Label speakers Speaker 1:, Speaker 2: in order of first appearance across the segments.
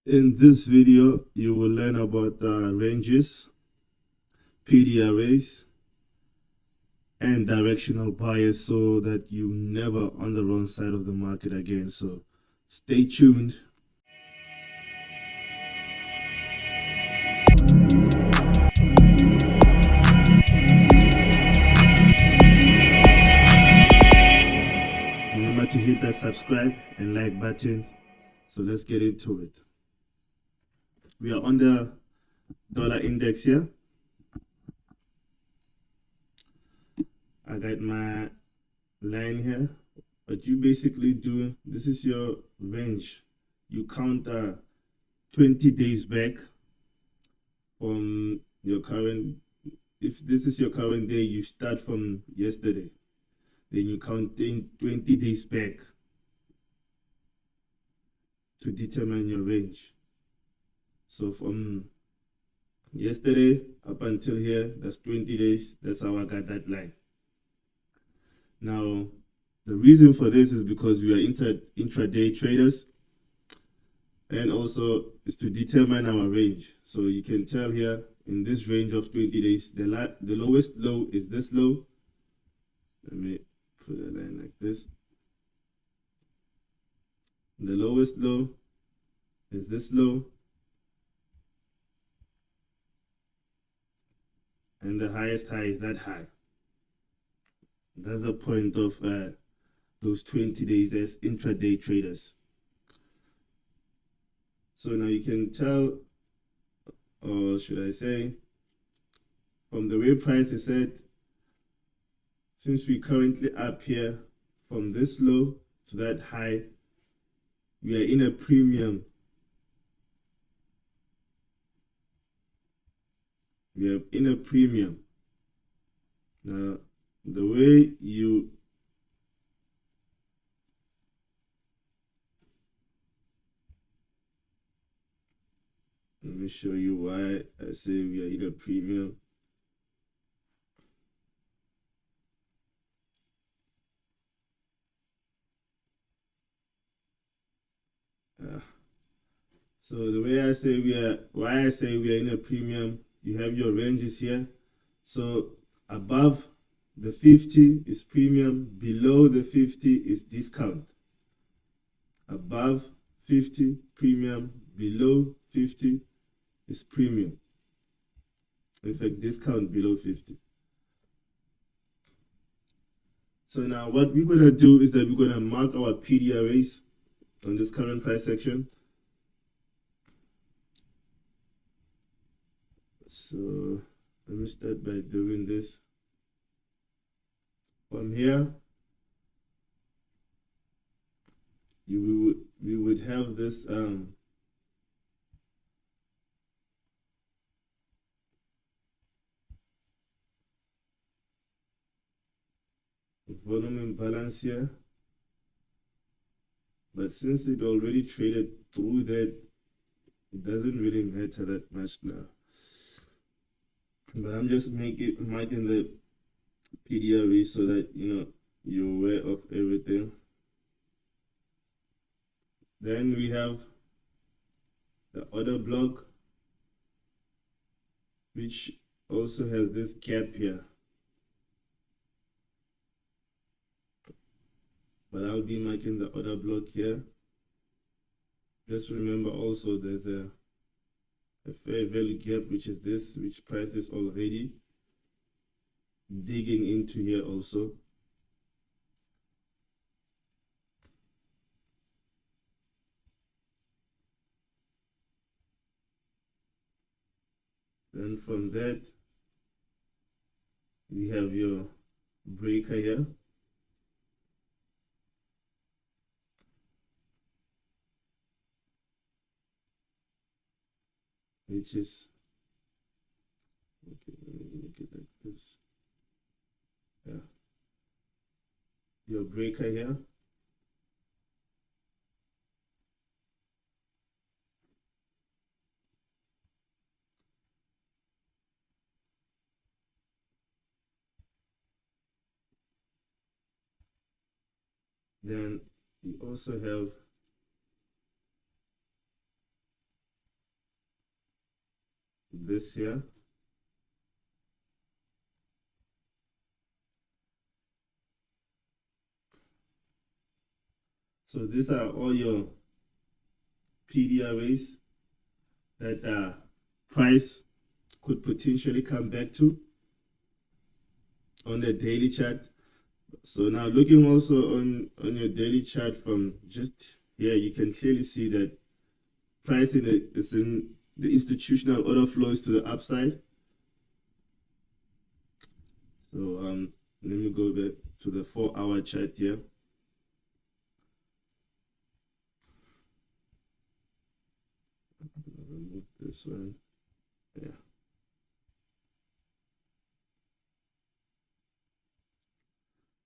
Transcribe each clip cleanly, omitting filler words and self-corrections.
Speaker 1: In this video, you will learn about ranges, PDRAs, and directional bias so that you never on the wrong side of the market again. So stay tuned. Remember to hit that subscribe and like button. So let's get into it. We are on the dollar index here. I got my line here. What you basically do, this is your range. You count 20 days back from your current. If this is your current day, you start from yesterday. Then you count 20 days back to determine your range. So from yesterday up until here, that's 20 days. That's how I got that line. Now, the reason for this is because we are intraday traders, and also is to determine our range. So you can tell here in this range of 20 days, the lowest low is this low. Let me put a line like this. The lowest low is this low, and the highest high is that high. That's the point of those 20 days as intraday traders. So now you can tell, or should I say, from the way price is set, since we're currently up here from this low to that high, we are in a premium. We are in a premium. Now, the way you let me show you why I say we are in a premium. So the way I say why I say we are in a premium, you have your ranges here. So above the 50 is premium, below the 50 is discount. Above 50 premium, below 50 is premium. In fact, discount below 50. So now what we're gonna do is that we're gonna mark our PDRAs on this current price section. So let me start by doing this. From here, we would have this volume imbalance here, but since it already traded through that, it doesn't really matter that much now. But I'm just marking the PDRA so that you're aware of everything. Then we have the other block, which also has this gap here. But I'll be marking the other block here. Just remember also there's a fair value gap, which is this, which price is already digging into here also. Then from that, we have your breaker here. Which is, okay, let me make it like this. Yeah. Your breaker here. Then you also have this here. So these are all your PDRAs that price could potentially come back to on the daily chart. So now looking also on your daily chart from just here, you can clearly see that price is in the institutional order flows to the upside. So let me go back to the 4-hour chart here. Remove this one. Yeah.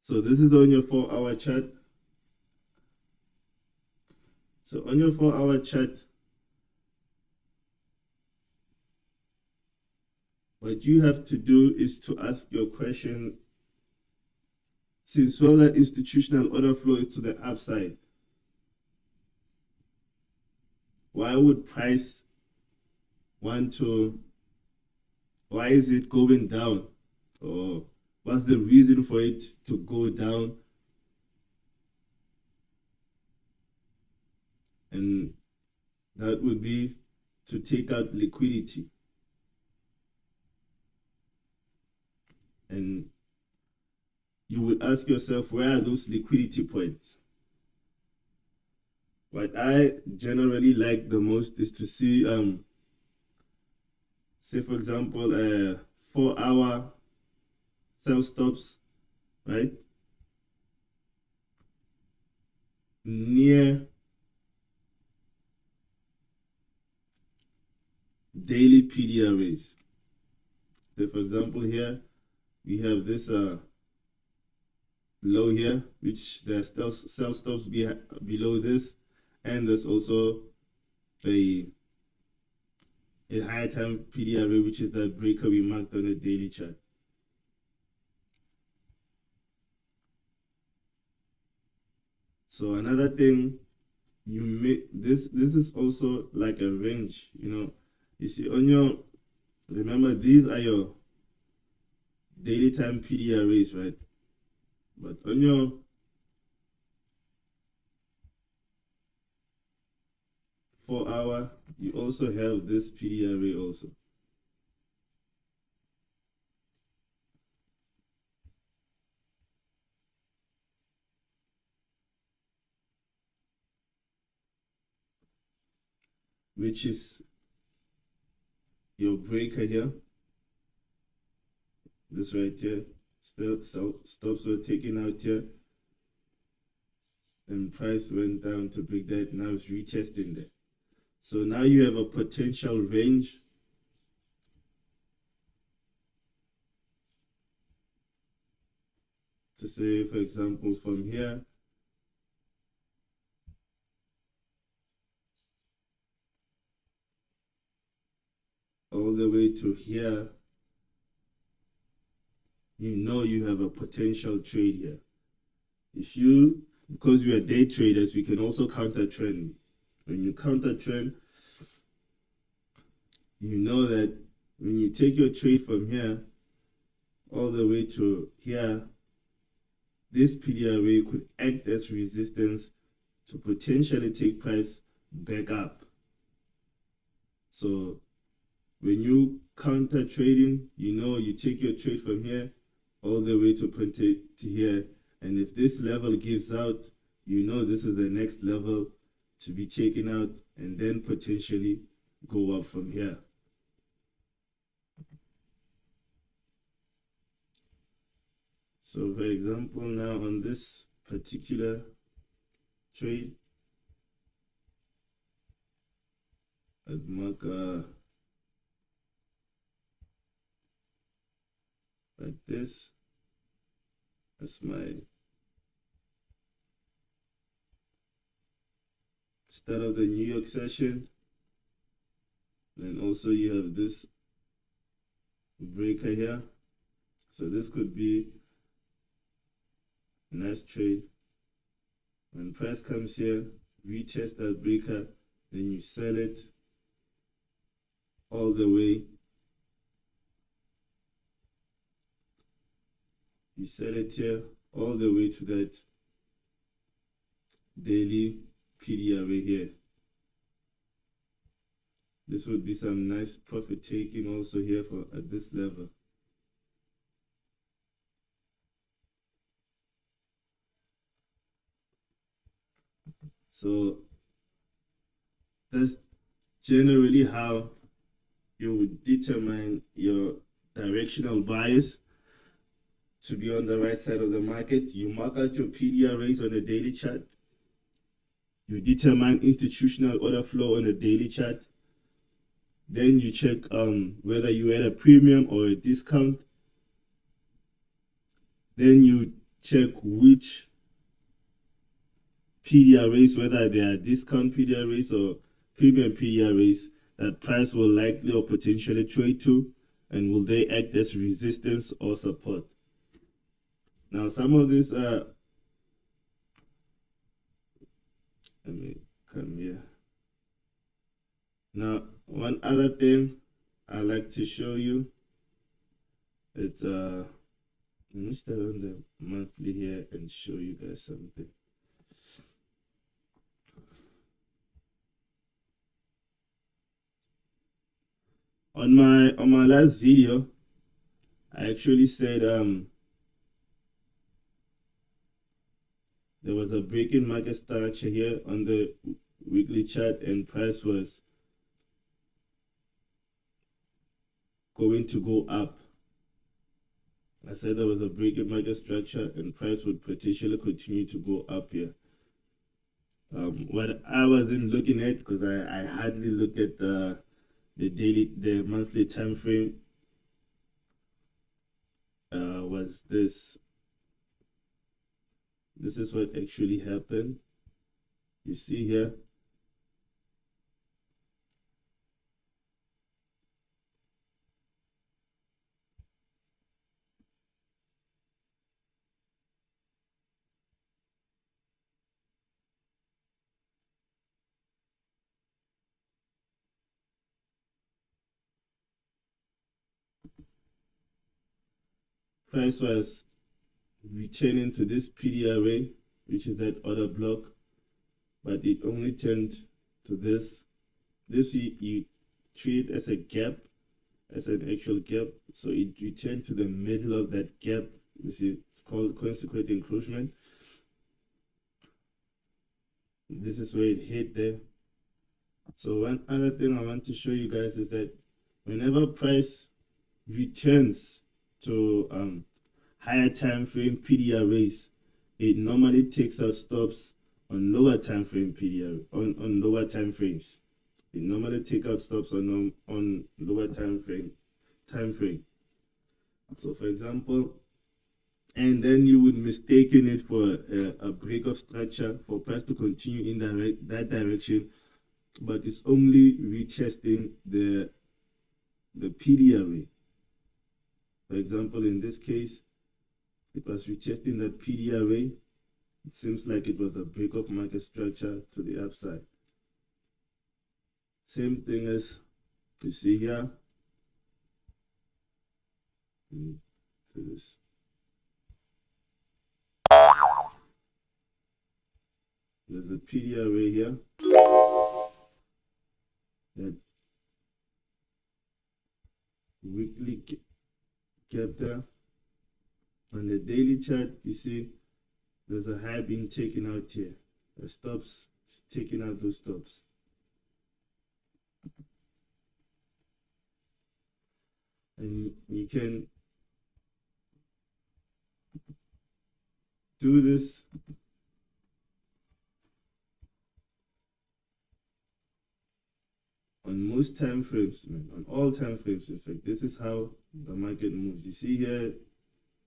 Speaker 1: So this is on your 4-hour chart. So on your 4-hour chart, what you have to do is to ask your question, since all that institutional order flow is to the upside, why would price why is it going down? Or what's the reason for it to go down? And that would be to take out liquidity. And you would ask yourself, where are those liquidity points? What I generally like the most is to see, say for example, 4-hour sell stops, right? Near daily PDRAs. So for example here, we have this low here, which there are still sell stops below this, and there's also a higher time PDRA, which is the breaker we marked on the daily chart. So another thing, this is also like a range, you know. You see on your, remember these are your daily time PDRAs, right? But on your four-hour, you also have this PDRA also. Which is your breaker here. This right here. Still stops were taken out here. And price went down to break that. Now it's retesting that. So now you have a potential range to say, for example, from here all the way to here, you know you have a potential trade here. If you, because we are day traders, we can also counter trend. When you counter trend, you know that when you take your trade from here all the way to here, this PDRA could act as resistance to potentially take price back up. So when you counter trading, you know you take your trade from here all the way to here, and if this level gives out, you know this is the next level to be taken out, and then potentially go up from here. So for example, now on this particular trade, I'd mark like this. That's my start of the New York session. Then also you have this breaker here. So this could be a nice trade. When price comes here, retest that breaker, then you sell it all the way you sell it here all the way to that daily PD array here. This would be some nice profit taking also here for at this level. So that's generally how you would determine your directional bias to be on the right side of the market. You mark out your PD arrays on the daily chart. You determine institutional order flow on the daily chart. Then you check whether you had a premium or a discount. Then you check which PD arrays, whether they are discount PD arrays or premium PD arrays, that price will likely or potentially trade to, and will they act as resistance or support. Now, some of these let me come here. Now, one other thing I like to show you, it's let me start on the monthly here and show you guys something. On my last video, I actually said there was a break-in market structure here on the weekly chart, and price was going to go up. I said there was a break-in market structure and price would potentially continue to go up here. What I wasn't looking at, because I hardly look at the monthly time frame, was this. This is what actually happened. You see here, price was returning to this PD array, which is that order block, but it only turned to this. This you treat as a gap, as an actual gap. So it returned to the middle of that gap, which is called consequent encroachment. This is where it hit there. So one other thing I want to show you guys is that whenever price returns to higher time frame PD arrays, it normally takes out stops on lower time frame PD array, on lower time frames. It normally takes out stops on lower time frame. So for example, and then you would mistaken it for a break of structure for price to continue in that direction, but it's only retesting the PD array. For example, in this case, it was retesting that PD array. It seems like it was a break of market structure to the upside. Same thing as you see here. So this. There's a PD array here. That weekly gap there. On the daily chart, you see there's a high being taken out here. The stops, taking out those stops. And you can do this on most time frames, man, on all time frames. In fact, this is how the market moves. You see here,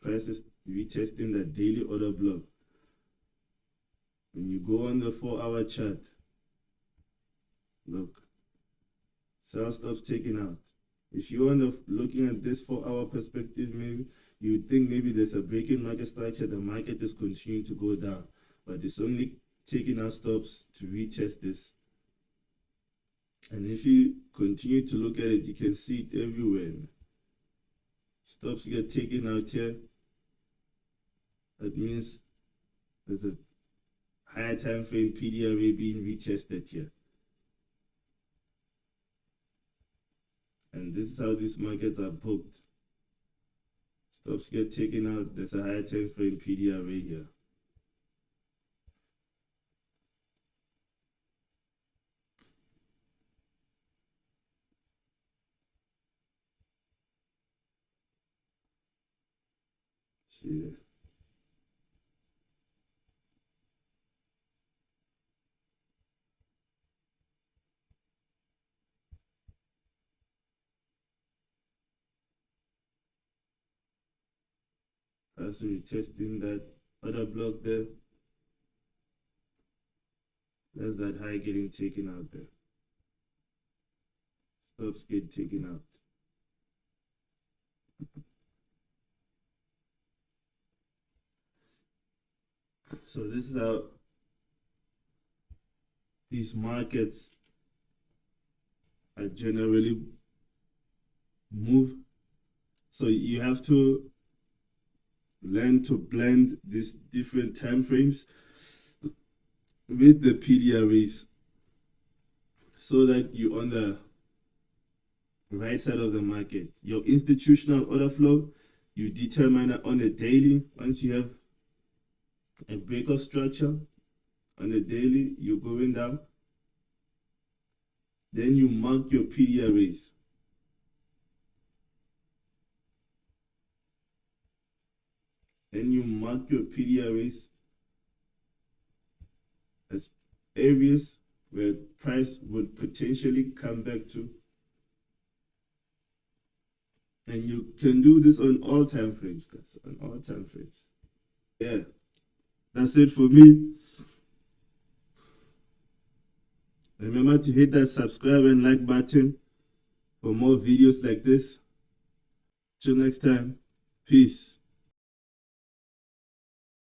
Speaker 1: prices retesting the daily order block. When you go on the 4-hour chart, look, sell stops taken out. If you're looking at this 4-hour perspective, maybe you would think maybe there's a break-in market structure, the market is continuing to go down, but it's only taking out stops to retest this. And if you continue to look at it, you can see it everywhere. Stops get taken out here. That means there's a higher time frame PDRA being retested here. And this is how these markets are booked. Stops get taken out. There's a higher time frame PDRA here. See there. As we're testing that other block there, there's that high getting taken out there. Stops get taken out. So this is how these markets are generally move. So you have to learn to blend these different time frames with the PDRAs so that you're on the right side of the market. Your institutional order flow, you determine it on a daily. Once you have a breakout structure on a daily, you're going down. Then you mark your PDRAs. Then you mark your PDRAs as areas where price would potentially come back to. And you can do this on all time frames, guys, on all time frames. Yeah, that's it for me. Remember to hit that subscribe and like button for more videos like this. Till next time, peace.